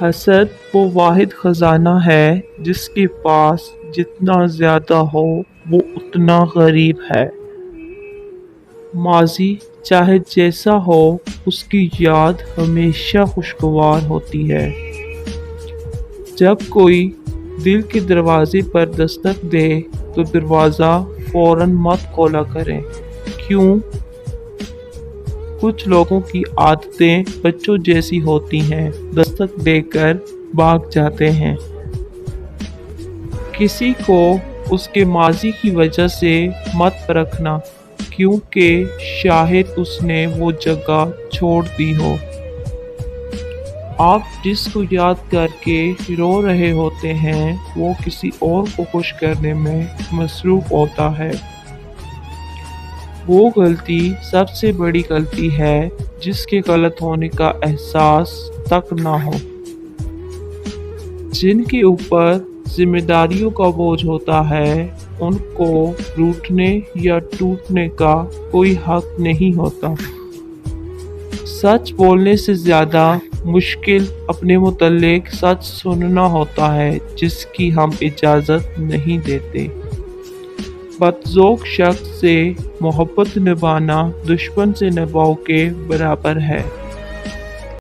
حسد وہ واحد خزانہ ہے جس کے پاس جتنا زیادہ ہو وہ اتنا غریب ہے۔ ماضی چاہے جیسا ہو اس کی یاد ہمیشہ خوشگوار ہوتی ہے۔ جب کوئی دل کے دروازے پر دستک دے تو دروازہ فوراً مت کھولا کریں۔ کیوں؟ کچھ لوگوں کی عادتیں بچوں جیسی ہوتی ہیں، دستک دے کر بھاگ جاتے ہیں۔ کسی کو اس کے ماضی کی وجہ سے مت پرکھنا، کیونکہ شاید اس نے وہ جگہ چھوڑ دی ہو۔ آپ جس کو یاد کر کے رو رہے ہوتے ہیں وہ کسی اور کو خوش کرنے میں مصروف ہوتا ہے۔ وہ غلطی سب سے بڑی غلطی ہے جس کے غلط ہونے کا احساس تک نہ ہو۔ جن کے اوپر ذمہ داریوں کا بوجھ ہوتا ہے ان کو روٹھنے یا ٹوٹنے کا کوئی حق نہیں ہوتا۔ سچ بولنے سے زیادہ مشکل اپنے متعلق سچ سننا ہوتا ہے جس کی ہم اجازت نہیں دیتے۔ بدذوق شخص سے محبت نبھانا دشمن سے نبھاؤ کے برابر ہے۔